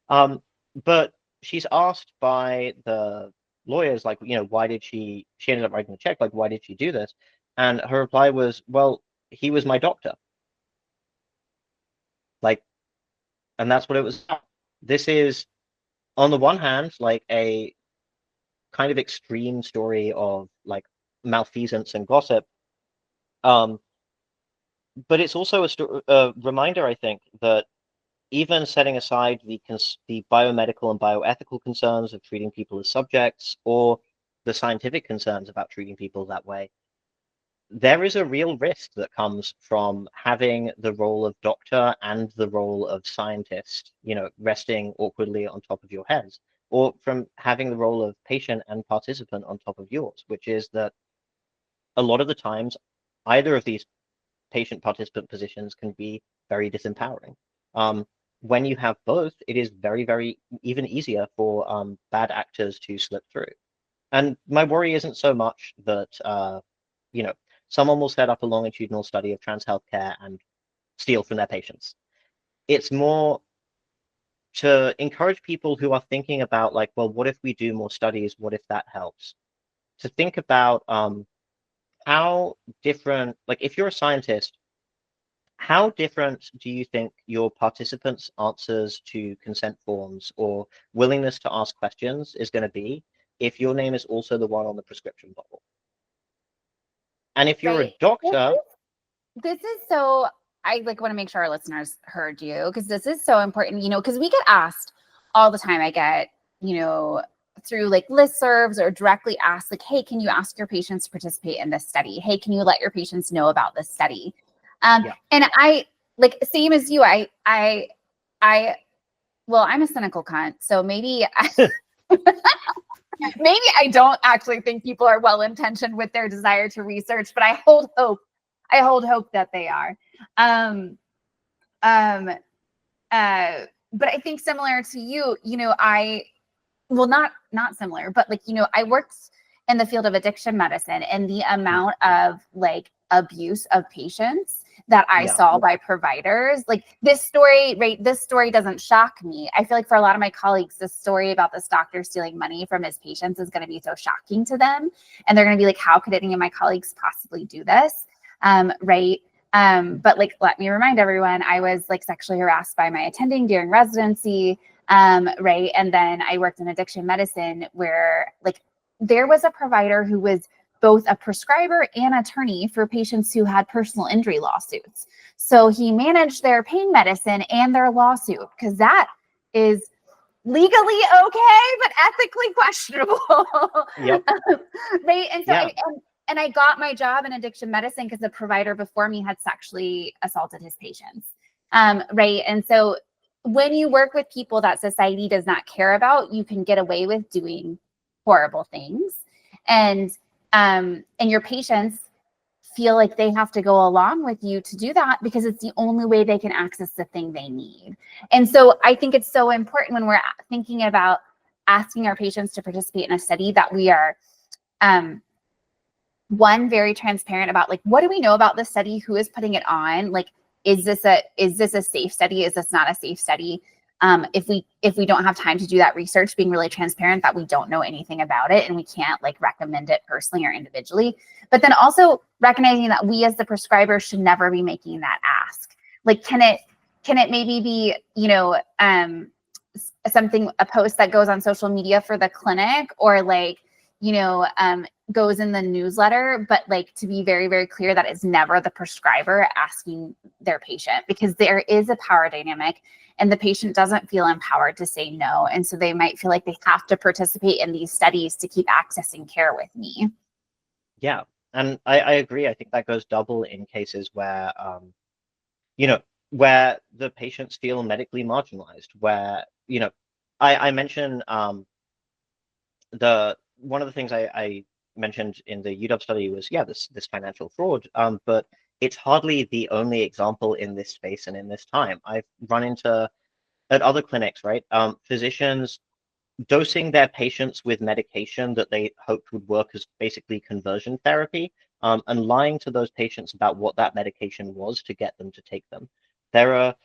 But she's asked by the lawyers, like, why did she ended up writing the check, like, why did she do this? And her reply was, well, he was my doctor. Like, and that's what it was about. This is, on the one hand, like a kind of extreme story of like malfeasance and gossip. But it's also a reminder, I think, that even setting aside the biomedical and bioethical concerns of treating people as subjects or the scientific concerns about treating people that way, there is a real risk that comes from having the role of doctor and the role of scientist, resting awkwardly on top of your heads, or from having the role of patient and participant on top of yours, which is that a lot of the times, either of these patient participant positions can be very disempowering. When you have both, it is very, very even easier for bad actors to slip through. And my worry isn't so much that, someone will set up a longitudinal study of trans healthcare and steal from their patients. It's more to encourage people who are thinking about like, well, what if we do more studies? What if that helps? To think about how different, like if you're a scientist, how different do you think your participants' answers to consent forms or willingness to ask questions is going to be if your name is also the one on the prescription bottle? And if you're a doctor, this is so, I like want to make sure our listeners heard you, because this is so important, because we get asked all the time. I get, through like listservs or directly asked, like, hey, can you ask your patients to participate in this study? Hey, can you let your patients know about this study? And I, like, same as you, well, I'm a cynical cunt, so maybe maybe I don't actually think people are well-intentioned with their desire to research, but I hold hope that they are. But I think similar to you, well, not similar, but like, I worked in the field of addiction medicine, and the amount of like abuse of patients that I saw by providers. Like this story, right? This story doesn't shock me. I feel like for a lot of my colleagues, this story about this doctor stealing money from his patients is going to be so shocking to them. And they're going to be like, how could any of my colleagues possibly do this? Right. But like, let me remind everyone, I was like sexually harassed by my attending during residency. Right. And then I worked in addiction medicine where like there was a provider who was both a prescriber and attorney for patients who had personal injury lawsuits. So he managed their pain medicine and their lawsuit, because that is legally okay, but ethically questionable. Yep. Right. And so I got my job in addiction medicine because the provider before me had sexually assaulted his patients. Right. And so when you work with people that society does not care about, you can get away with doing horrible things. And your patients feel like they have to go along with you to do that because it's the only way they can access the thing they need. And so I think it's so important when we're thinking about asking our patients to participate in a study that we are, one, very transparent about like, what do we know about this study? Who is putting it on? Like, is this a safe study? Is this not a safe study? If we don't have time to do that research, being really transparent that we don't know anything about it and we can't like recommend it personally or individually, but then also recognizing that we as the prescriber should never be making that ask. Like, can it maybe be, you know, a post that goes on social media for the clinic, or like, you know, goes in the newsletter, but like to be very, very clear that it's never the prescriber asking their patient, because there is a power dynamic and the patient doesn't feel empowered to say no. And so they might feel like they have to participate in these studies to keep accessing care with me. Yeah. And I agree. I think that goes double in cases where, you know, where the patients feel medically marginalized, where, you know, I mentioned one of the things I mentioned in the UW study was, this financial fraud, but it's hardly the only example in this space and in this time. I've run into at other clinics, right? Physicians dosing their patients with medication that they hoped would work as basically conversion therapy, and lying to those patients about what that medication was to get them to take them. There are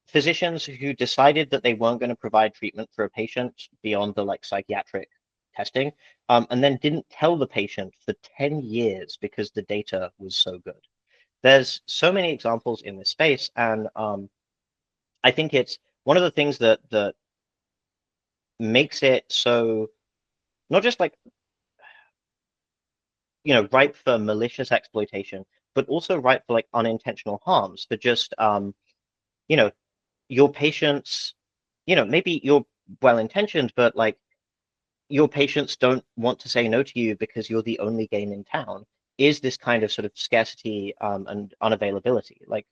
physicians who decided that they weren't going to provide treatment for a patient beyond the like psychiatric testing, and then didn't tell the patient for 10 years because the data was so good. There's so many examples in this space, and I think it's one of the things that makes it so not just like, you know, ripe for malicious exploitation, but also ripe for like unintentional harms, for just you know, your patients, you know, maybe you're well intentioned, but like your patients don't want to say no to you because you're the only game in town, is this kind of sort of scarcity and unavailability. Like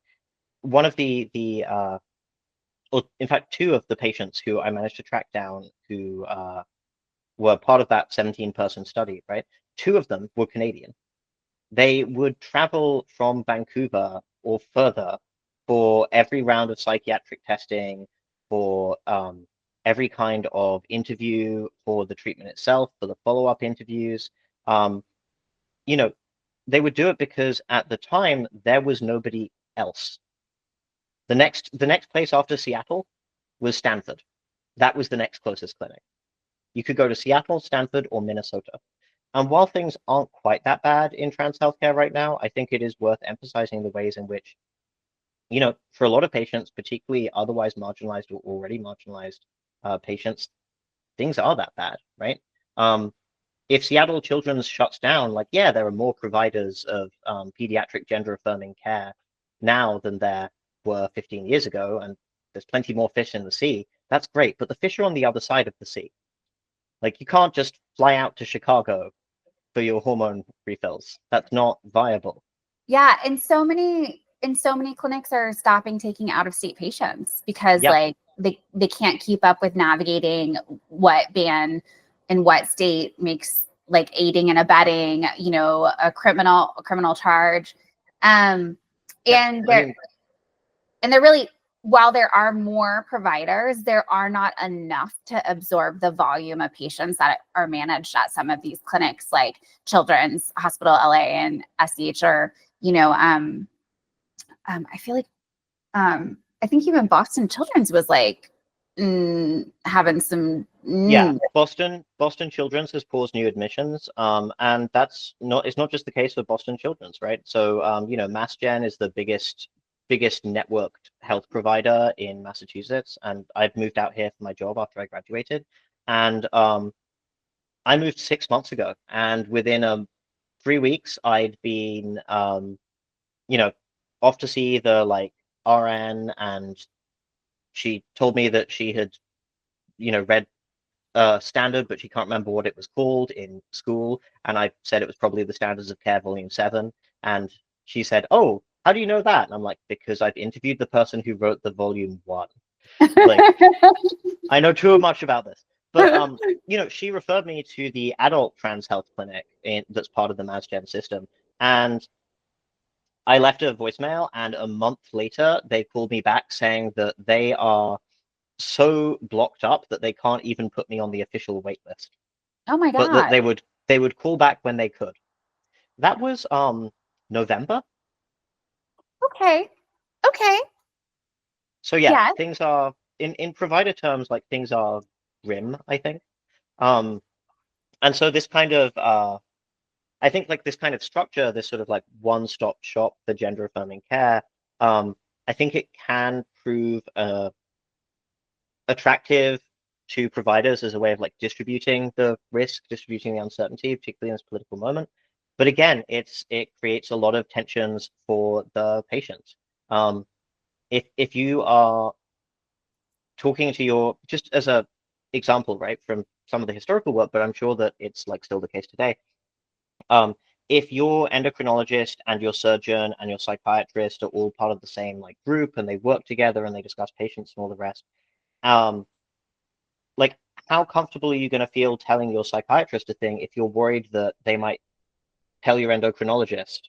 one of or in fact, two of the patients who I managed to track down who were part of that 17-person study, right? Two of them were Canadian. They would travel from Vancouver or further for every round of psychiatric testing, for every kind of interview, for the treatment itself, for the follow-up interviews. You know, they would do it because at the time there was nobody else. The next place after Seattle was Stanford. That was the next closest clinic. You could go to Seattle, Stanford, or Minnesota. And while things aren't quite that bad in trans healthcare right now, I think it is worth emphasizing the ways in which, you know, for a lot of patients, particularly otherwise marginalized or already marginalized patients, things are that bad, right? If Seattle Children's shuts down, like, yeah, there are more providers of pediatric gender affirming care now than there were 15 years ago, and there's plenty more fish in the sea. That's great, but the fish are on the other side of the sea. Like, you can't just fly out to Chicago for your hormone refills. That's not viable. Yeah, and so many clinics are stopping taking out of state patients because like they can't keep up with navigating what ban in what state makes like aiding and abetting, you know, a criminal charge. And they're really while there are more providers, there are not enough to absorb the volume of patients that are managed at some of these clinics, like Children's Hospital LA and SH, or, I feel like, I think even Boston Children's was like having some. Yeah, Boston Children's has paused new admissions, and it's not just the case for Boston Children's, right? So, Mass Gen is the biggest networked health provider in Massachusetts, and I've moved out here for my job after I graduated, and I moved 6 months ago, and within 3 weeks I'd been off to see the like RN, and she told me that she had read standard, but she can't remember what it was called in school. And I said it was probably the Standards of Care, Volume 7. And she said, "Oh, how do you know that?" And I'm like, "Because I've interviewed the person who wrote the Volume 1. Like, I know too much about this." But she referred me to the adult trans health clinic that's part of the MassGen system. And I left a voicemail, and a month later, they called me back saying that they are so blocked up that they can't even put me on the official wait list. Oh my But that God. they would call back when they could. That was November. Okay. So yeah, Yes. things are in provider terms, like, things are grim, I think. And so this kind of I think, like, this kind of structure, this sort of like one-stop shop for gender affirming care, I think it can prove attractive to providers as a way of like distributing the risk, distributing the uncertainty, particularly in this political moment. But again, it creates a lot of tensions for the patient. If you are talking to just as a example, right, from some of the historical work, but I'm sure that it's like still the case today. If your endocrinologist and your surgeon and your psychiatrist are all part of the same like group, and they work together and they discuss patients and all the rest, like, how comfortable are you going to feel telling your psychiatrist a thing if you're worried that they might tell your endocrinologist,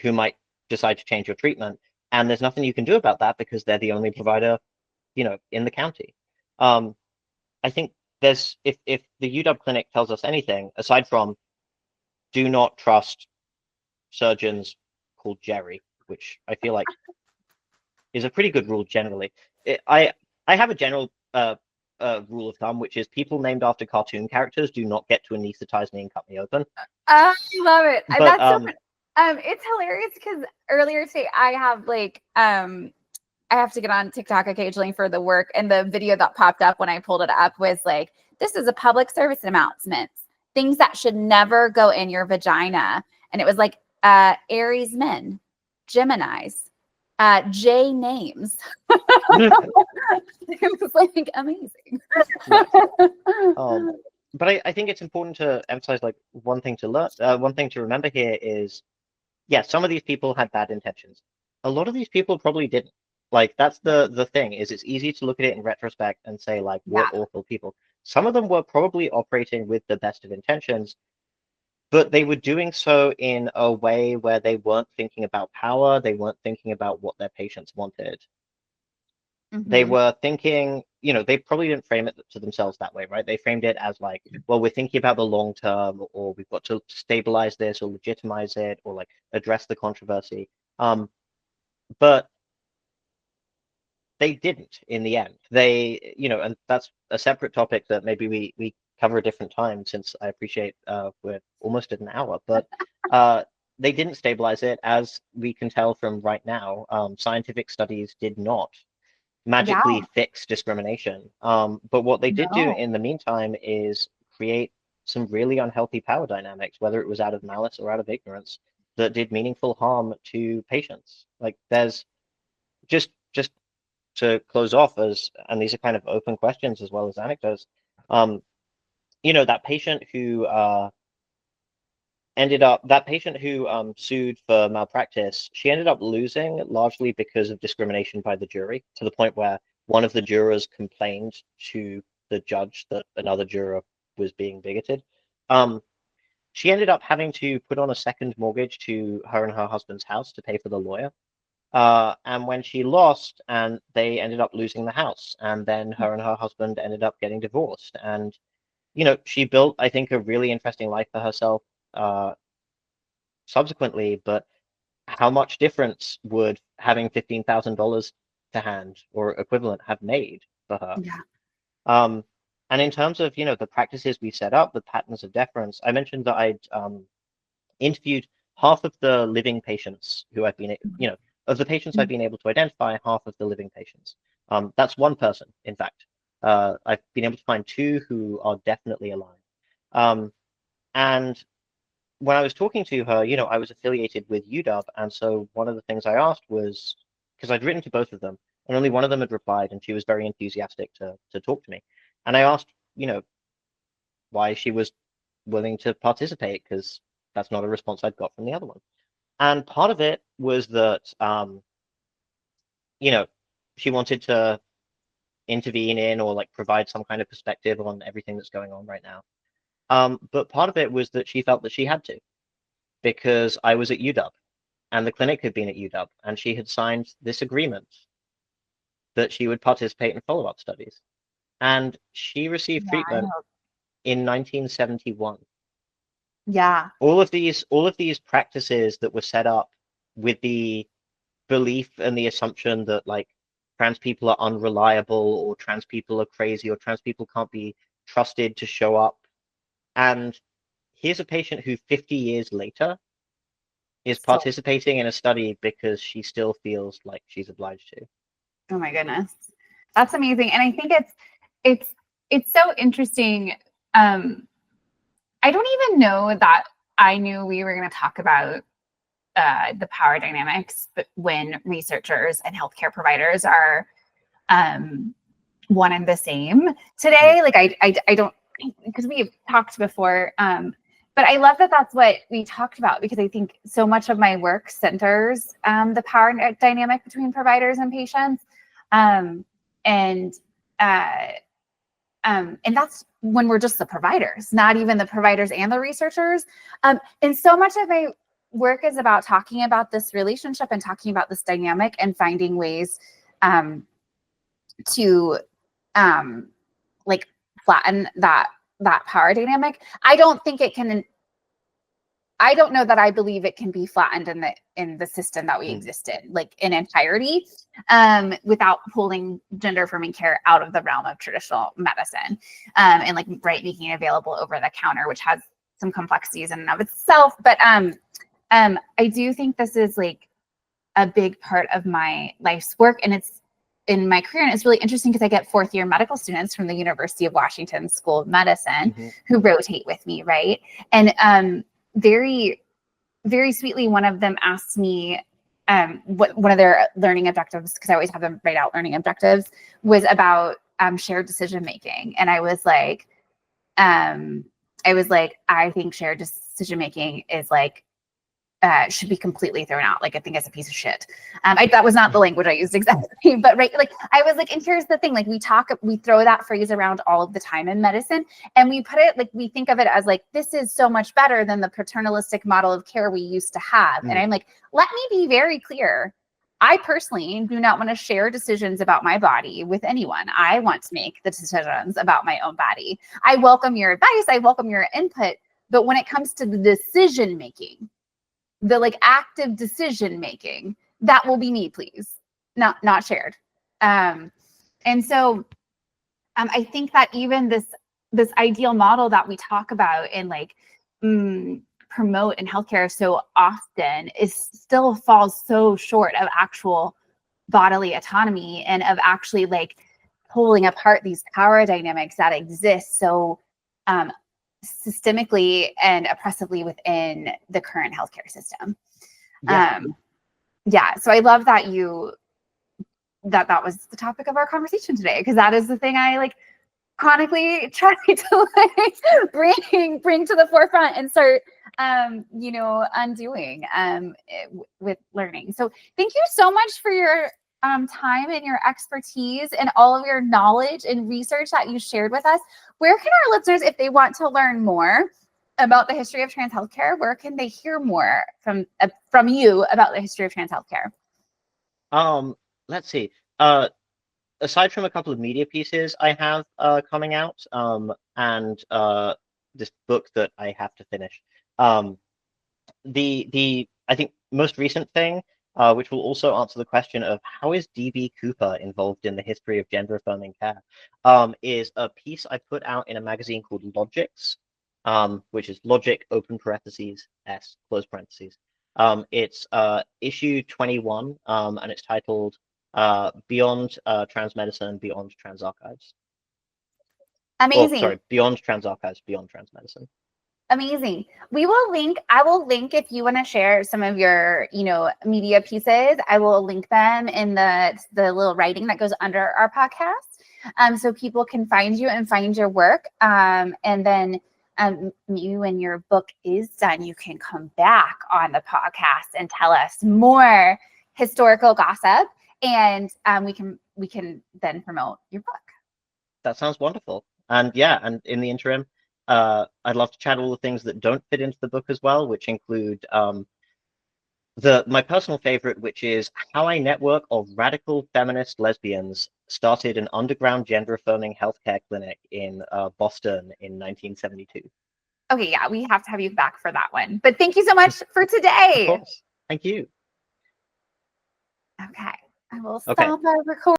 who might decide to change your treatment, and there's nothing you can do about that because they're the only provider, in the county. I think if the UW clinic tells us anything, aside from do not trust surgeons called Jerry, which I feel like is a pretty good rule generally. I have a general rule of thumb, which is people named after cartoon characters do not get to anesthetize me and cut me open. I love it. But It's hilarious because earlier today I have to get on TikTok occasionally for the work, and the video that popped up when I pulled it up was like, "This is a public service announcement. Things that should never go in your vagina." And it was like Aries men, Geminis, J names. It was like amazing. But I think it's important to emphasize, like, one thing to remember here is, yeah, some of these people had bad intentions. A lot of these people probably didn't. Like, that's the thing, is it's easy to look at it in retrospect and say, like, what awful people. Some of them were probably operating with the best of intentions, but they were doing so in a way where they weren't thinking about power. They weren't thinking about what their patients wanted. They were thinking, they probably didn't frame it to themselves that way, right? They framed it as like, well, we're thinking about the long term, or we've got to stabilize this or legitimize it, or like address the controversy. But they didn't in the end. They, and that's a separate topic that maybe we cover a different time, since I appreciate we're almost at an hour, but they didn't stabilize it, as we can tell from right now. Scientific studies did not magically fix discrimination. But what they did do in the meantime is create some really unhealthy power dynamics, whether it was out of malice or out of ignorance, that did meaningful harm to patients. Like, there's just to close off, and these are kind of open questions as well as anecdotes. That patient who sued for malpractice, she ended up losing largely because of discrimination by the jury, to the point where one of the jurors complained to the judge that another juror was being bigoted. She ended up having to put on a second mortgage to her and her husband's house to pay for the lawyer. And when she lost, and they ended up losing the house, and then her and her husband ended up getting divorced. And, she built, I think, a really interesting life for herself subsequently. But how much difference would having $15,000 to hand or equivalent have made for her? Yeah. And in terms of, the practices we set up, the patterns of deference, I mentioned that I'd interviewed half of the living patients who I've been, of the patients I've been able to identify, half of the living patients. That's one person, in fact. I've been able to find two who are definitely alive. And when I was talking to her, I was affiliated with UW, and so one of the things I asked was, because I'd written to both of them, and only one of them had replied, and she was very enthusiastic to talk to me. And I asked, why she was willing to participate, because that's not a response I'd got from the other one. And part of it was that, she wanted to intervene in or like provide some kind of perspective on everything that's going on right now. But part of it was that she felt that she had to, because I was at UW and the clinic had been at UW, and she had signed this agreement that she would participate in follow-up studies. And she received treatment in 1971. Yeah. All of these practices that were set up with the belief and the assumption that like trans people are unreliable, or trans people are crazy, or trans people can't be trusted to show up. And here's a patient who 50 years later is participating in a study because she still feels like she's obliged to. Oh my goodness. That's amazing. And I think it's so interesting. I don't even know that I knew we were going to talk about the power dynamics, but when researchers and healthcare providers are one and the same today. Like I don't, because we've talked before, but I love that that's what we talked about, because I think so much of my work centers the power dynamic between providers and patients. And that's when we're just the providers, not even the providers and the researchers. And so much of my work is about talking about this relationship and talking about this dynamic and finding ways to like flatten that power dynamic. I don't know that I believe it can be flattened in the system that we exist in, like in entirety, without pulling gender affirming care out of the realm of traditional medicine, and like making it available over the counter, which has some complexities in and of itself. But I do think this is like a big part of my life's work, and it's in my career. And it's really interesting because I get fourth year medical students from the University of Washington School of Medicine who rotate with me, right? And very, very sweetly, one of them asked me what one of their learning objectives, because I always have them write out learning objectives, was about shared decision making. And I was like, I think shared decision making is like should be completely thrown out. Like, I think it's a piece of shit. That was not the language I used exactly, but right. Like, I was like, and here's the thing, like we throw that phrase around all of the time in medicine, and we put it, like, we think of it as like, this is so much better than the paternalistic model of care we used to have. And I'm like, let me be very clear. I personally do not want to share decisions about my body with anyone. I want to make the decisions about my own body. I welcome your advice. I welcome your input. But when it comes to the decision making, the like active decision making, that will be me, please, not shared. And so I think that even this ideal model that we talk about and like promote in healthcare so often is still falls so short of actual bodily autonomy and of actually like pulling apart these power dynamics that exist so systemically and oppressively within the current healthcare system. So I love that that was the topic of our conversation today, because that is the thing I like chronically try to like bring to the forefront and start undoing with learning. So thank you so much for your time and your expertise and all of your knowledge and research that you shared with us. Where can our listeners, if they want to learn more about the history of trans healthcare, where can they hear more from you about the history of trans healthcare? Let's see. Aside from a couple of media pieces I have coming out, and this book that I have to finish, the I think most recent thing, which will also answer the question of how is DB Cooper involved in the history of gender affirming care, is a piece I put out in a magazine called Logics, which is Logic open parentheses S close parentheses. It's issue 21, and it's titled Beyond Trans Medicine, Beyond Trans Archives. Amazing. Oh, sorry, Beyond Trans Archives, Beyond Trans Medicine. Amazing. I will link if you want to share some of your, media pieces. I will link them in the little writing that goes under our podcast, so people can find you and find your work. And then maybe when your book is done, you can come back on the podcast and tell us more historical gossip, and we can then promote your book. That sounds wonderful. And yeah, and in the interim, I'd love to chat all the things that don't fit into the book as well, which include my personal favorite, which is how a network of radical feminist lesbians started an underground gender-affirming healthcare clinic in Boston in 1972. Okay, yeah, we have to have you back for that one. But thank you so much for today. Of course. Thank you. Okay, I will stop Okay. our recording.